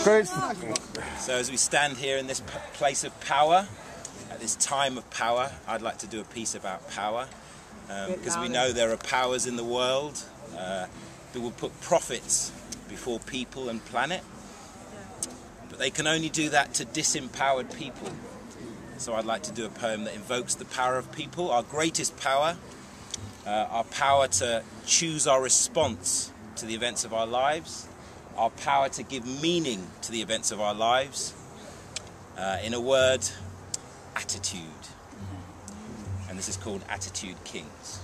Chris. So as we stand here in this place of power, at this time of power, I'd like to do a piece about power, because we know there are powers in the world that will put profits before people and planet, but they can only do that to disempowered people. So I'd like to do a poem that invokes the power of people, our greatest power, our power to choose our response to the events of our lives, our power to give meaning to the events of our lives. In a word, attitude. And this is called Attitude Kings.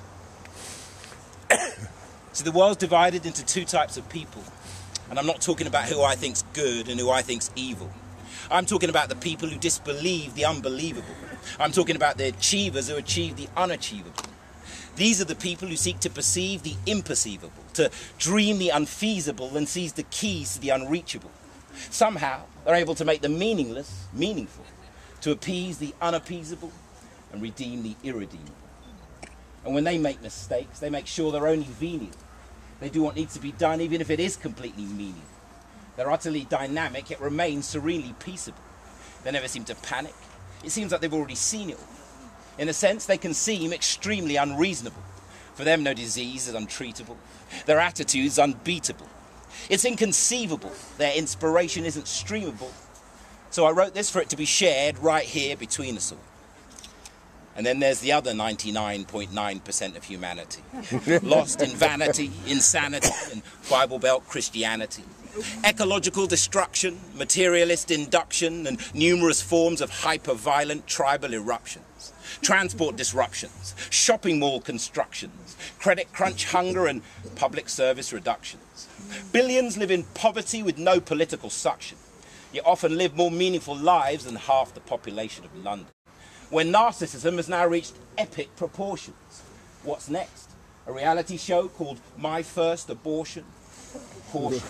So the world's divided into two types of people. And I'm not talking about who I think's good and who I think's evil. I'm talking about the people who disbelieve the unbelievable. I'm talking about the achievers who achieve the unachievable. These are the people who seek to perceive the imperceivable, to dream the unfeasible and seize the keys to the unreachable. Somehow, they're able to make the meaningless meaningful, to appease the unappeasable and redeem the irredeemable. And when they make mistakes, they make sure they're only venial. They do what needs to be done, even if it is completely menial. They're utterly dynamic, yet remain serenely peaceable. They never seem to panic. It seems like they've already seen it all. In a sense, they can seem extremely unreasonable. For them, no disease is untreatable. Their attitude's unbeatable. It's inconceivable. Their inspiration isn't streamable. So I wrote this for it to be shared right here between us all. And then there's the other 99.9% of humanity, lost in vanity, insanity, and Bible Belt Christianity. Ecological destruction, materialist induction, and numerous forms of hyper-violent tribal eruptions. Transport disruptions, shopping mall constructions, credit crunch hunger, and public service reductions. Billions live in poverty with no political suction, yet often live more meaningful lives than half the population of London. When narcissism has now reached epic proportions, what's next? A reality show called My First Abortion? Caution.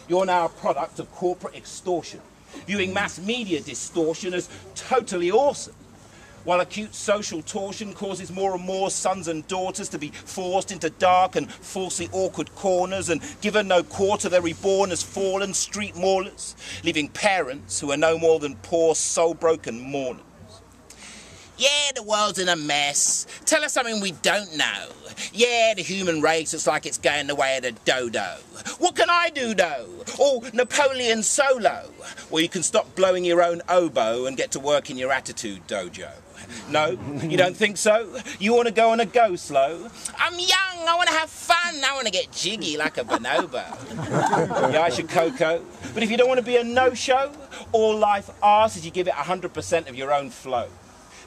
You're now a product of corporate extortion, viewing mass media distortion as totally awesome, while acute social torsion causes more and more sons and daughters to be forced into dark and falsely awkward corners and given no quarter, they're reborn as fallen street maulers, leaving parents who are no more than poor soul-broken mourners. Yeah, the world's in a mess. Tell us something we don't know. Yeah, the human race looks like it's going the way of the dodo. What can I do, though? Oh, Napoleon Solo. Well, you can stop blowing your own oboe and get to work in your attitude dojo. No, you don't think so? You want to go on a go slow? I'm young, I want to have fun, I want to get jiggy like a bonobo. Yeah, I should cocoa. But if you don't want to be a no-show, all life asks is you give it 100% of your own flow.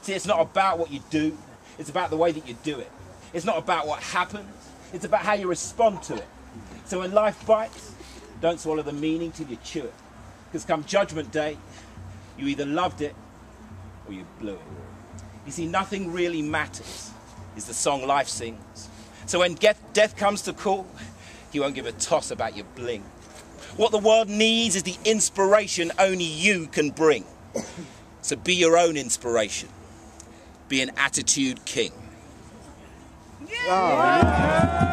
See, it's not about what you do, it's about the way that you do it. It's not about what happens, it's about how you respond to it. So when life bites, don't swallow the meaning till you chew it. Because come Judgment Day, you either loved it or you blew it. You see, nothing really matters, is the song life sings. So when death comes to call, he won't give a toss about your bling. What the world needs is the inspiration only you can bring. So be your own inspiration. Be an attitude king. Yeah.